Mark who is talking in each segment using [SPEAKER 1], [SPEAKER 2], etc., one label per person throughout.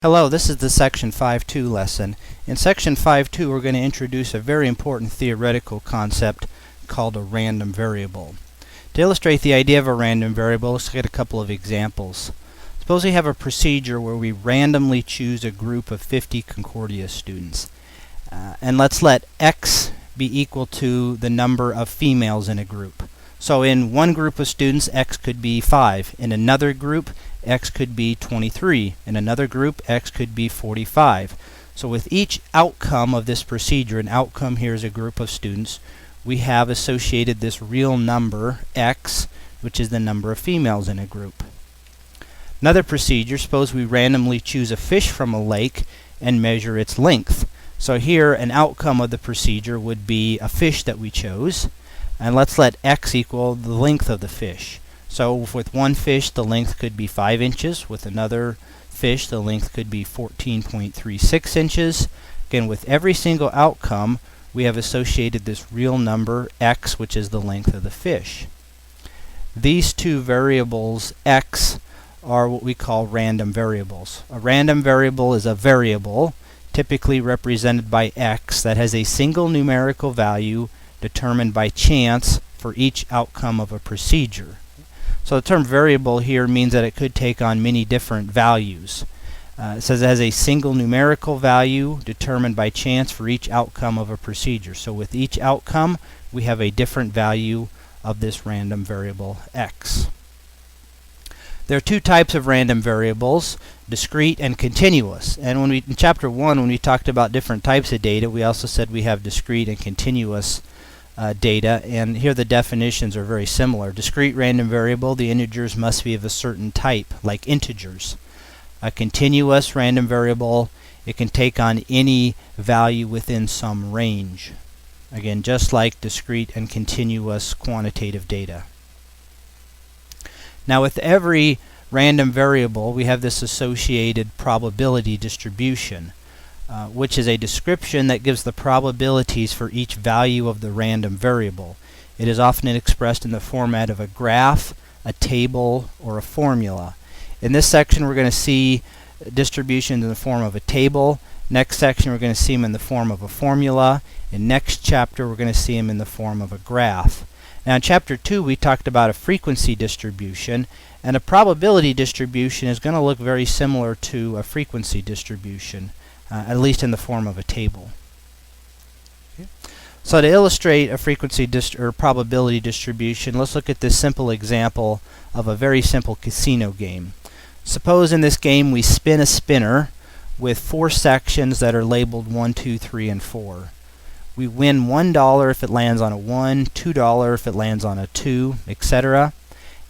[SPEAKER 1] Hello, this is the Section 5.2 lesson. In Section 5.2 we're going to introduce a very important theoretical concept called a random variable. To illustrate the idea of a random variable, let's look at a couple of examples. Suppose we have a procedure where we randomly choose a group of 50 Concordia students. And let's let x be equal to the number of females in a group. So in one group of students, x could be 5. In another group, x could be 23. In another group, x could be 45. So with each outcome of this procedure, an outcome here is a group of students, we have associated this real number, x, which is the number of females in a group. Another procedure, suppose we randomly choose a fish from a lake and measure its length. So here, an outcome of the procedure would be a fish that we chose. And let's let x equal the length of the fish. So with one fish, the length could be 5 inches. With another fish, the length could be 14.36 inches. Again, with every single outcome, we have associated this real number, x, which is the length of the fish. These two variables, x, are what we call random variables. A random variable is a variable, typically represented by x, that has a single numerical value determined by chance for each outcome of a procedure. So the term variable here means that it could take on many different values. It says it has a single numerical value determined by chance for each outcome of a procedure. So with each outcome, we have a different value of this random variable x. There are two types of random variables, discrete and continuous. And in chapter 1, when we talked about different types of data, we also said we have discrete and continuous data, and here the definitions are very similar. Discrete random variable, the integers must be of a certain type, like integers. A continuous random variable, it can take on any value within some range. Again, just like discrete and continuous quantitative data. Now with every random variable, we have this associated probability distribution. Which is a description that gives the probabilities for each value of the random variable. It is often expressed in the format of a graph, a table, or a formula. In this section we're going to see distributions in the form of a table. Next section we're going to see them in the form of a formula. In next chapter we're going to see them in the form of a graph. Now in chapter 2 we talked about a frequency distribution, and a probability distribution is going to look very similar to a frequency distribution. At least in the form of a table. Okay. So to illustrate a frequency or probability distribution, let's look at this simple example of a very simple casino game. Suppose in this game we spin a spinner with 4 sections that are labeled 1, 2, 3, and 4. We win $1 if it lands on a 1, $2 if it lands on a 2, etc.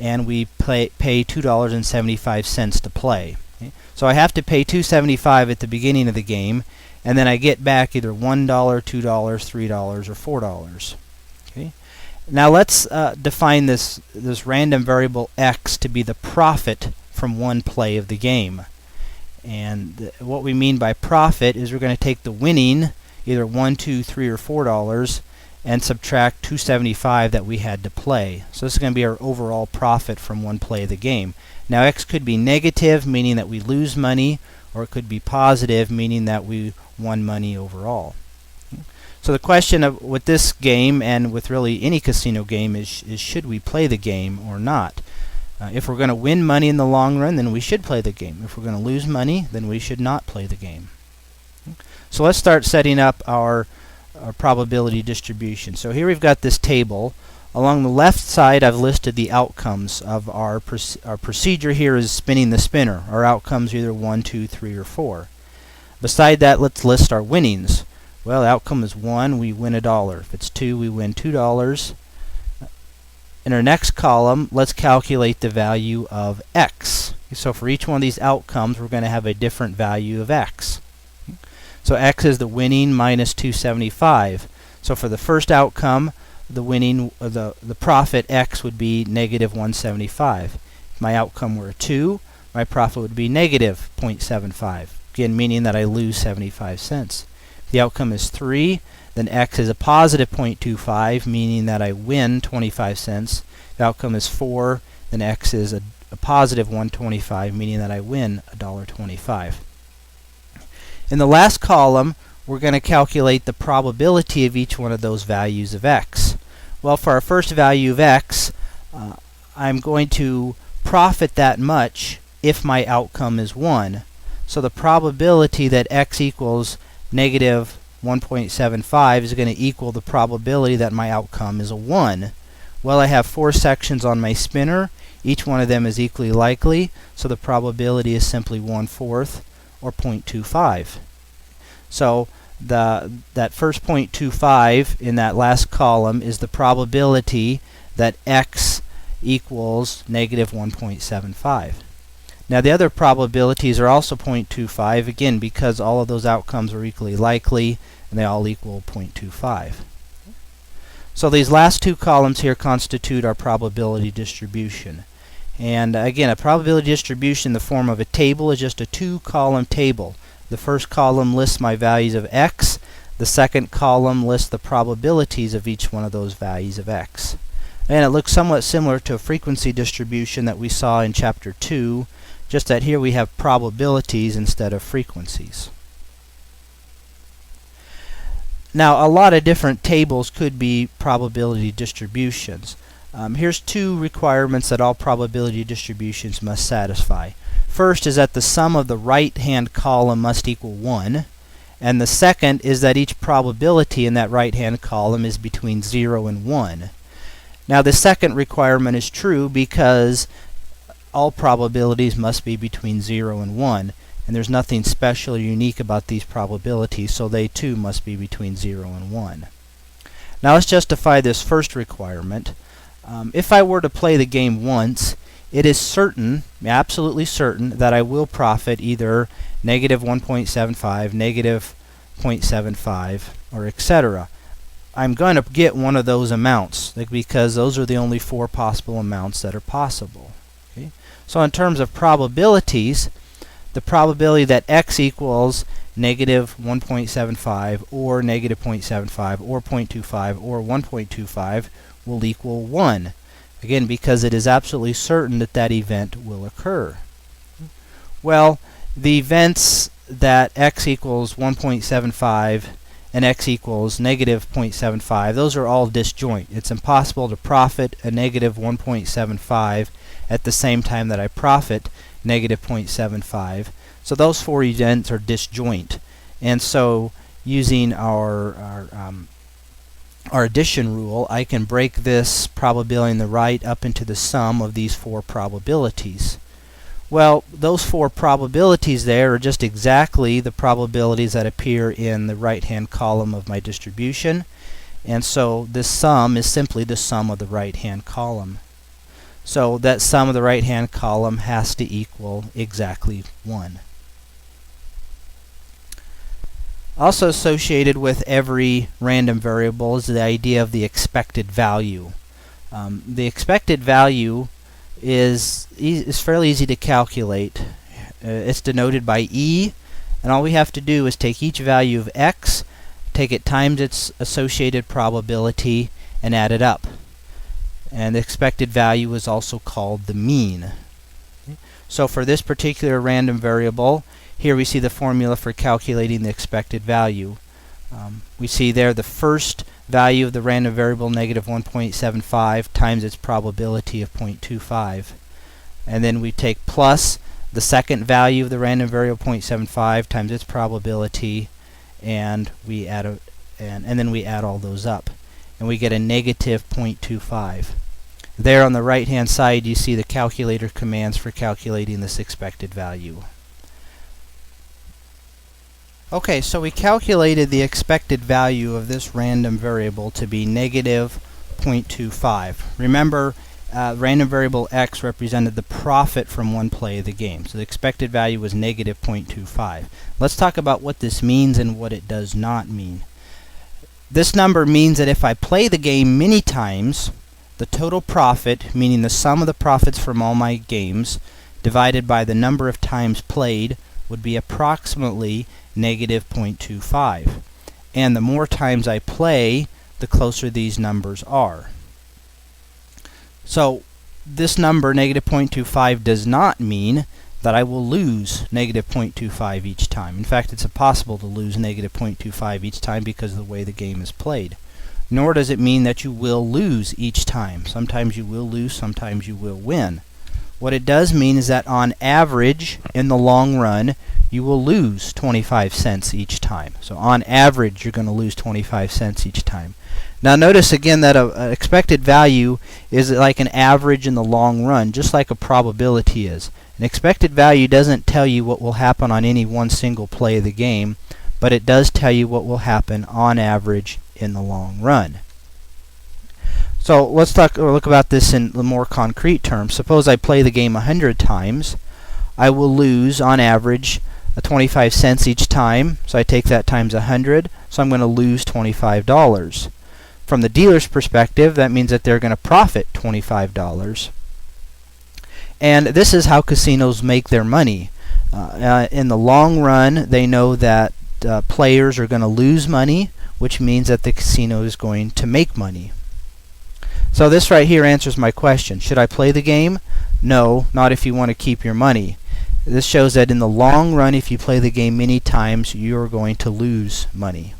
[SPEAKER 1] And we pay $2.75 to play. So I have to pay $2.75 at the beginning of the game, and then I get back either $1, $2, $3, or $4. Okay. Now let's define this random variable x to be the profit from one play of the game. And what we mean by profit is we're going to take the winning, either $1, $2, $3, or $4, and subtract $2.75 that we had to play. So this is going to be our overall profit from one play of the game. Now x could be negative, meaning that we lose money, or it could be positive, meaning that we won money overall. So the question with this game, and with really any casino game, is should we play the game or not? If we're going to win money in the long run, then we should play the game. If we're going to lose money, then we should not play the game. So let's start setting up our probability distribution. So here we've got this table. Along the left side I've listed the outcomes of our procedure. Here is spinning the spinner. Our outcomes are either 1, 2, 3, or 4. Beside that, let's list our winnings. Well, the outcome is 1, we win $1. If it's 2, we win $2. In our next column, let's calculate the value of x. So for each one of these outcomes we're going to have a different value of x. So x is the winning minus $2.75. So for the first outcome, the winning, the profit x would be negative $1.75. If my outcome were a 2, my profit would be negative $0.75. Again, meaning that I lose 75 cents. If the outcome is 3, then x is a positive 0.25, meaning that I win 25 cents. If the outcome is 4, then x is a positive 125, meaning that I win $1.25. In the last column, we're going to calculate the probability of each one of those values of x. Well, for our first value of x, I'm going to profit that much if my outcome is 1. So the probability that x equals negative 1.75 is going to equal the probability that my outcome is a 1. Well, I have 4 sections on my spinner. Each one of them is equally likely, so the probability is simply 1/4, or 0.25. So that first 0.25 in that last column is the probability that x equals negative 1.75. Now the other probabilities are also 0.25, again because all of those outcomes are equally likely and they all equal 0.25. So these last 2 columns here constitute our probability distribution. And again, a probability distribution in the form of a table is just a 2-column table. The first column lists my values of x. The second column lists the probabilities of each one of those values of x. And it looks somewhat similar to a frequency distribution that we saw in Chapter 2, just that here we have probabilities instead of frequencies. Now, a lot of different tables could be probability distributions. Here's 2 requirements that all probability distributions must satisfy. First is that the sum of the right-hand column must equal 1, and the second is that each probability in that right-hand column is between 0 and 1. Now, the second requirement is true because all probabilities must be between 0 and 1, and there's nothing special or unique about these probabilities, so they too must be between 0 and 1. Now let's justify this first requirement. If I were to play the game once, it is certain, absolutely certain, that I will profit either negative 1.75, negative 0.75, or etc. I'm going to get one of those amounts because those are the only 4 possible amounts that are possible. Okay? So in terms of probabilities, the probability that x equals negative 1.75 or negative 0.75 or 0.25 or 1.25 will equal 1. Again, because it is absolutely certain that that event will occur. Well, the events that x equals 1.75 and x equals negative 0.75, those are all disjoint. It's impossible to profit a negative 1.75 at the same time that I profit negative 0.75. So those 4 events are disjoint. And so using our addition rule, I can break this probability in the right up into the sum of these 4 probabilities. Well, those 4 probabilities there are just exactly the probabilities that appear in the right-hand column of my distribution. And so this sum is simply the sum of the right-hand column. So that sum of the right-hand column has to equal exactly 1. Also associated with every random variable is the idea of the expected value. The expected value is fairly easy to calculate. It's denoted by E, and all we have to do is take each value of x, take it times its associated probability, and add it up. And the expected value is also called the mean. Okay. So for this particular random variable, here we see the formula for calculating the expected value. We see there the first value of the random variable, negative 1.75, times its probability of 0.25. And then we take plus the second value of the random variable, 0.75, times its probability, and we add and then we add all those up. And we get a negative 0.25. There on the right-hand side, you see the calculator commands for calculating this expected value. Okay, so we calculated the expected value of this random variable to be negative 0.25. Remember, random variable x represented the profit from one play of the game. So the expected value was negative 0.25. Let's talk about what this means and what it does not mean. This number means that if I play the game many times, the total profit, meaning the sum of the profits from all my games, divided by the number of times played, would be approximately negative 0.25. And the more times I play, the closer these numbers are. So this number, negative 0.25, does not mean that I will lose negative 0.25 each time. In fact, it's impossible to lose negative 0.25 each time because of the way the game is played. Nor does it mean that you will lose each time. Sometimes you will lose, sometimes you will win. What it does mean is that on average, in the long run, you will lose 25 cents each time. So on average, you're going to lose 25 cents each time. Now notice again that an expected value is like an average in the long run, just like a probability is. An expected value doesn't tell you what will happen on any one single play of the game, but it does tell you what will happen on average in the long run. So let's look about this in the more concrete terms. Suppose I play the game 100 times. I will lose on average 25 cents each time. So I take that times 100. So I'm going to lose $25. From the dealer's perspective, that means that they're going to profit $25. And this is how casinos make their money. In the long run, they know that players are going to lose money, which means that the casino is going to make money. So this right here answers my question. Should I play the game? No, not if you want to keep your money. This shows that in the long run, if you play the game many times, you're going to lose money.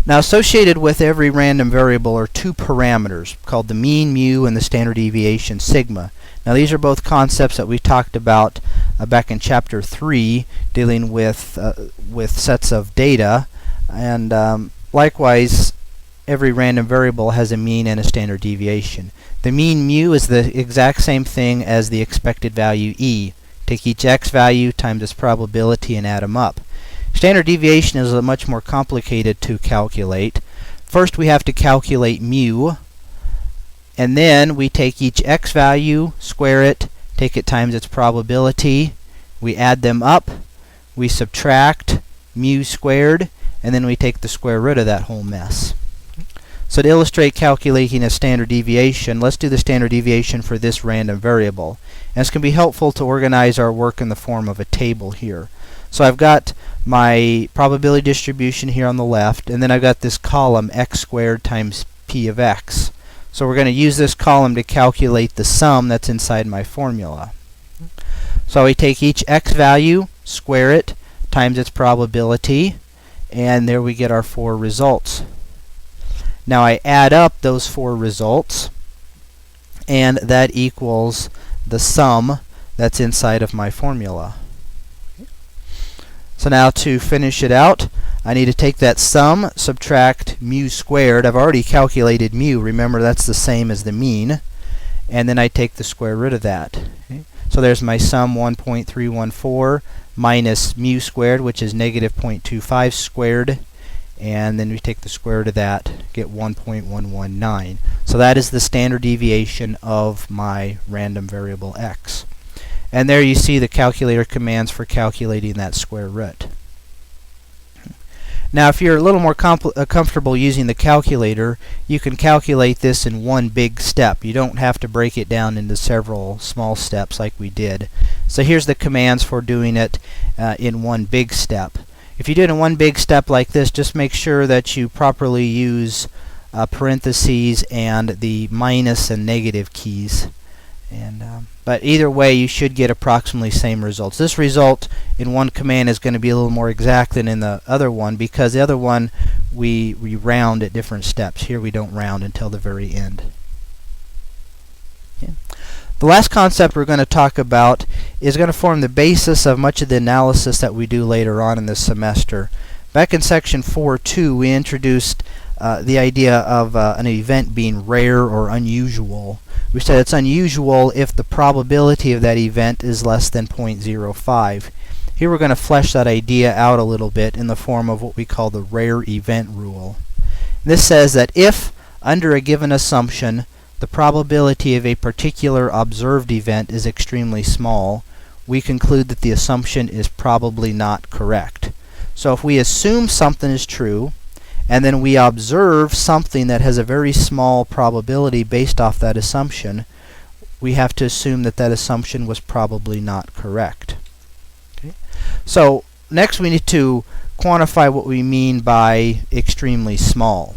[SPEAKER 1] Now, associated with every random variable are two parameters called the mean mu and the standard deviation sigma. Now, these are both concepts that we talked about back in chapter 3, dealing with sets of data, and likewise, every random variable has a mean and a standard deviation. The mean mu is the exact same thing as the expected value e. Take each x value times its probability and add them up. Standard deviation is much more complicated to calculate. First we have to calculate mu, and then we take each x value, square it, take it times its probability, we add them up, we subtract mu squared, and then we take the square root of that whole mess. So to illustrate calculating a standard deviation, let's do the standard deviation for this random variable. And it's going to be helpful to organize our work in the form of a table here. So I've got my probability distribution here on the left, and then I've got this column x squared times p of x. So we're going to use this column to calculate the sum that's inside my formula. So we take each x value, square it, times its probability, and there we get our 4 results. Now I add up those 4 results, and that equals the sum that's inside of my formula. So now to finish it out, I need to take that sum, subtract mu squared. I've already calculated mu. Remember, that's the same as the mean. And then I take the square root of that. Okay? So there's my sum, 1.314 minus mu squared, which is negative 0.25 squared. And then we take the square root of that, get 1.119. So that is the standard deviation of my random variable x. And there you see the calculator commands for calculating that square root. Now if you're a little more comfortable using the calculator, you can calculate this in one big step. You don't have to break it down into several small steps like we did. So here's the commands for doing it in one big step. If you do it in one big step like this, just make sure that you properly use parentheses and the minus and negative keys. But either way, you should get approximately same results. This result in one command is going to be a little more exact than in the other one, because the other one we round at different steps. Here we don't round until the very end. Okay. The last concept we're going to talk about is going to form the basis of much of the analysis that we do later on in this semester. Back in section 4.2, we introduced the idea of an event being rare or unusual. We said it's unusual if the probability of that event is less than 0.05. Here we're going to flesh that idea out a little bit in the form of what we call the rare event rule. This says that if, under a given assumption, the probability of a particular observed event is extremely small, we conclude that the assumption is probably not correct. So if we assume something is true, and then we observe something that has a very small probability based off that assumption, we have to assume that that assumption was probably not correct. Okay? So next we need to quantify what we mean by extremely small.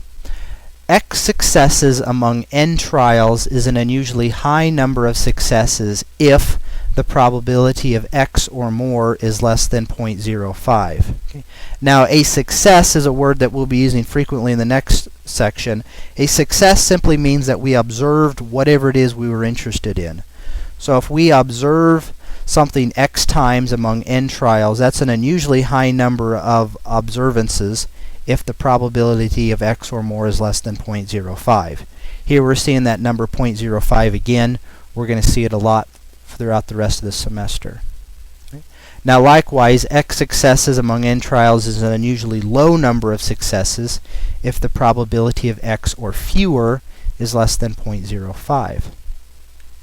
[SPEAKER 1] X successes among n trials is an unusually high number of successes if the probability of X or more is less than 0.05. Okay. Now, a success is a word that we'll be using frequently in the next section. A success simply means that we observed whatever it is we were interested in. So if we observe something X times among n trials, that's an unusually high number of observances if the probability of X or more is less than 0.05. Here we're seeing that number 0.05 again. We're going to see it a lot throughout the rest of the semester. Okay. Now likewise, X successes among n trials is an unusually low number of successes if the probability of X or fewer is less than 0.05.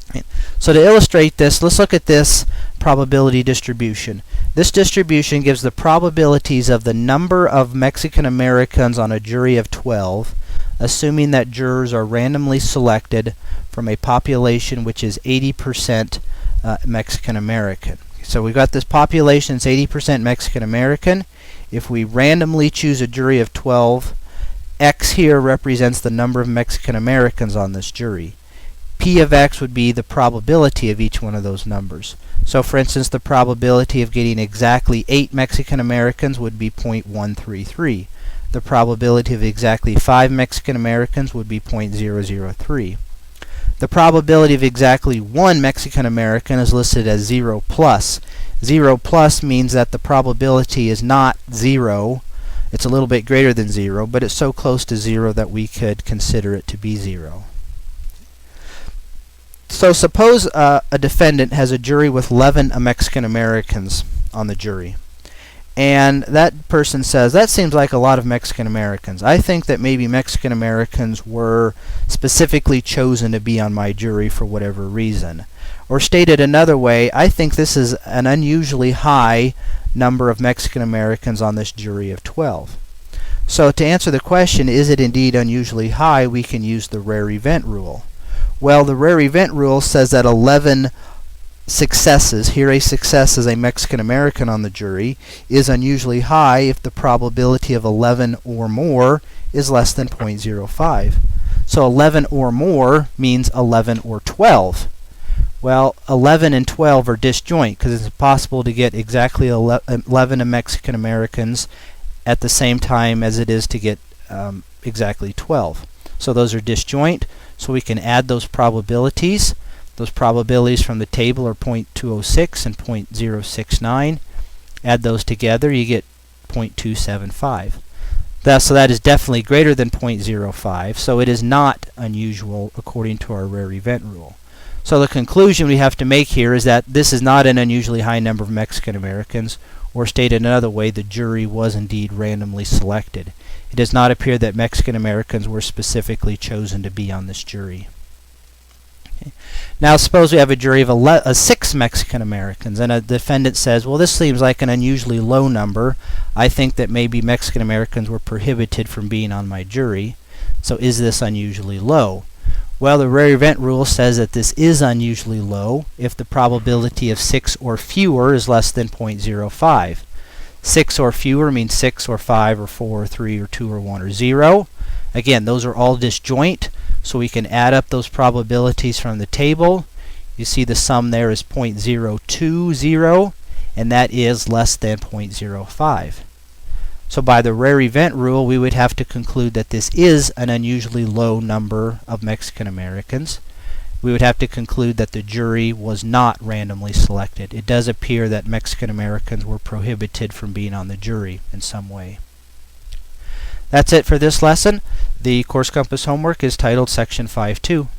[SPEAKER 1] Okay. So to illustrate this, let's look at this probability distribution. This distribution gives the probabilities of the number of Mexican Americans on a jury of 12, assuming that jurors are randomly selected from a population which is 80% Mexican American. So we've got this population that's 80% Mexican American. If we randomly choose a jury of 12, X here represents the number of Mexican Americans on this jury. P of X would be the probability of each one of those numbers. So for instance, the probability of getting exactly 8 Mexican Americans would be 0.133. The probability of exactly 5 Mexican Americans would be 0.003. The probability of exactly 1 Mexican American is listed as 0 plus. 0 plus means that the probability is not 0. It's a little bit greater than 0, but it's so close to 0 that we could consider it to be 0. So suppose a defendant has a jury with 11 Mexican Americans on the jury. And that person says, that seems like a lot of Mexican Americans. I think that maybe Mexican Americans were specifically chosen to be on my jury for whatever reason. Or stated another way, I think this is an unusually high number of Mexican Americans on this jury of 12. So to answer the question, is it indeed unusually high, we can use the rare event rule. Well, the rare event rule says that 11 successes, here a success is a Mexican American on the jury, is unusually high if the probability of 11 or more is less than 0.05. So 11 or more means 11 or 12. Well, 11 and 12 are disjoint because it's impossible to get exactly 11 Mexican Americans at the same time as it is to get exactly 12. So those are disjoint. So we can add those probabilities. Those probabilities from the table are 0.206 and 0.069. Add those together, you get 0.275. So that is definitely greater than 0.05, so it is not unusual according to our rare event rule. So the conclusion we have to make here is that this is not an unusually high number of Mexican Americans, or stated another way, the jury was indeed randomly selected. It does not appear that Mexican Americans were specifically chosen to be on this jury. Okay. Now suppose we have a jury of 6 Mexican Americans, and a defendant says, well, this seems like an unusually low number. I think that maybe Mexican Americans were prohibited from being on my jury. So is this unusually low? Well, the rare event rule says that this is unusually low if the probability of 6 or fewer is less than 0.05. 6 or fewer means 6 or 5 or 4 or 3 or 2 or 1 or 0. Again, those are all disjoint, so we can add up those probabilities from the table. You see the sum there is 0.020, and that is less than 0.05. So by the rare event rule, we would have to conclude that this is an unusually low number of Mexican Americans. We would have to conclude that the jury was not randomly selected. It does appear that Mexican Americans were prohibited from being on the jury in some way. That's it for this lesson. The Course Compass homework is titled Section 5.2.